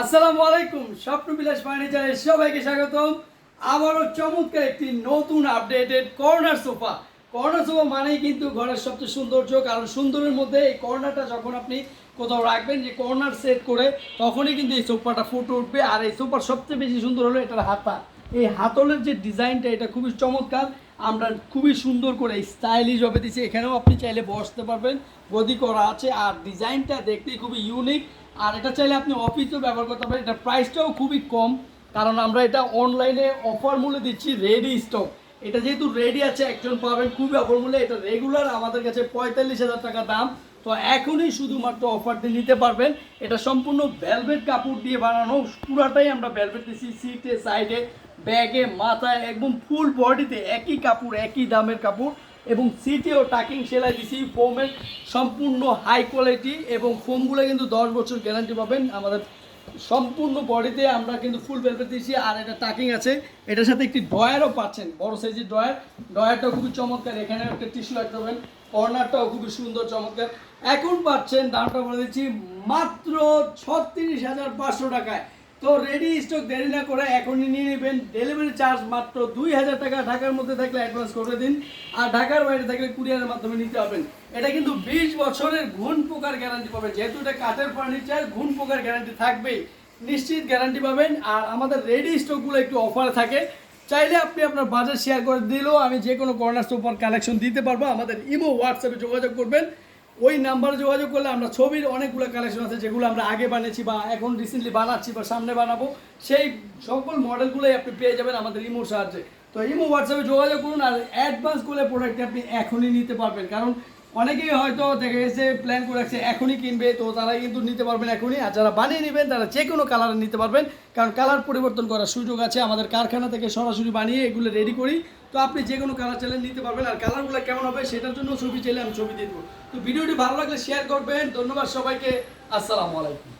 আসসালামু আলাইকুম, স্বপ্নবিলাস ফার্নিচারে সবাইকে স্বাগতম। আবারও চমৎকার একটি নতুন updated corner sofa. Corner sofa মানেই কিন্তু ঘরের সবচেয়ে সৌন্দর্য, কারণ সুন্দরের মধ্যে এই কর্নারটা যখন আপনি কোথাও রাখবেন, যে কর্নার সেট করে, তখনই কিন্তু এই সোফাটা ফুটে উঠবে। আর এই সোফার সবচেয়ে বেশি সুন্দর হলো এটার হাতা, এই হাতলের যে ডিজাইনটা, এটা খুবই চমৎকার। আমরা খুবই সুন্দর করে স্টাইলিশ ভাবে দিচ্ছি। এখানেও আপনি চাইলে বসতে পারবেন, গদি করা আছে, আর ডিজাইনটা দেখতে খুবই ইউনিক। আর এটা চাইলে আপনি অফিসেও ব্যবহার করতে পারেন। এটা প্রাইসটাও খুবই কম, কারণ আমরা এটা অনলাইনে অফার মূল্যে দিচ্ছি, রেডি স্টক। এটা যেহেতু রেডি আছে, একজন পাবেন খুবই অফার মূল্যে। এটা রেগুলার আমাদের কাছে 45,000 টাকা দাম, তো এখনই শুধুমাত্র অফার দিয়ে নিতে পারবেন। এটা সম্পূর্ণ ভেলভেট কাপড় দিয়ে বানানো, পুরাটাই আমরা ভেলভেট দিচ্ছি। সিটে, সাইডে, ব্যাগে, মাথায়, একদম ফুল বডিতে একই কাপড়, একই দামের কাপড়। এবং সিটেও টাকিং সেলাই দিছি, ফোমের সম্পূর্ণ হাই কোয়ালিটি, এবং ফোমগুলো কিন্তু 10 বছর গ্যারান্টি পাবেন। আমাদের সম্পূর্ণ বডিতে আমরা কিন্তু ফুল ভেলভেট দিয়েছি। আর এটা টাকিং আছে, এটার সাথে একটি ড্রয়ারও পাচ্ছেন, বড় সাইজের ড্রয়ারটাও খুবই চমৎকার। এখানে একটা টিস্যু রাখতে পারবেন, কর্নারটাও খুবই সুন্দর চমৎকার। এখন পাচ্ছেন, দামটা বলে দিচ্ছি, মাত্র 36,500 টাকায়। তো রেডি স্টক, দেরি না করে এখনই নিয়ে নেবেন। ডেলিভারি চার্জ মাত্র 2,000 টাকা। ঢাকার মধ্যে থাকলে অ্যাডভান্স করে দিন, আর ঢাকার বাইরে থাকলে কুরিয়ারের মাধ্যমে নিতে পারবেন। এটা কিন্তু 20 বছরের ঘুণ পোকার গ্যারান্টি পাবেন, যেহেতু এটা কাঠের ফার্নিচার, ঘুণ পোকার গ্যারান্টি থাকবেই, নিশ্চিত গ্যারান্টি পাবেন। আর আমাদের রেডি স্টকগুলো একটু অফারে থাকে, চাইলে আপনি আপনার বাজার শেয়ার করে দিলেও আমি যে কোনো কর্নার সোফার কালেকশন দিতে পারবো। আমাদের ইমো, হোয়াটসঅ্যাপে যোগাযোগ করবেন। ওই নাম্বারে যোগাযোগ করলে আমরা ছবির অনেকগুলো কালেকশন আছে, যেগুলো আমরা আগে বানিয়েছি বা এখন রিসেন্টলি বানাচ্ছি বা সামনে বানাবো, সেই সকল মডেলগুলোই আপনি পেয়ে যাবেন আমাদের ইমোর সাহায্যে। তো ইমো, হোয়াটসঅ্যাপে যোগাযোগ করুন, আর অ্যাডভান্স করলে প্রোডাক্টটি আপনি এখনই নিতে পারবেন। কারণ অনেকেই হয়তো দেখা গেছে প্ল্যান করে রাখছে এখনই কিনবে, তো তারা কিন্তু নিতে পারবেন এখনই। আর যারা বানিয়ে নেবেন তারা যে কোনো কালারে নিতে পারবেন, কারণ কালার পরিবর্তন করার সুযোগ আছে। আমাদের কারখানা থেকে সরাসরি বানিয়ে এগুলো রেডি করি, তো আপনি যে কোনো কালার চাইলে নিতে পারবেন। আর কালারগুলো কেমন হবে সেটার জন্য ছবি চাইলে আমি ছবি দিয়ে দেবো। তো ভিডিওটি ভালো লাগলে শেয়ার করবেন। ধন্যবাদ সবাইকে, আসসালামু আলাইকুম।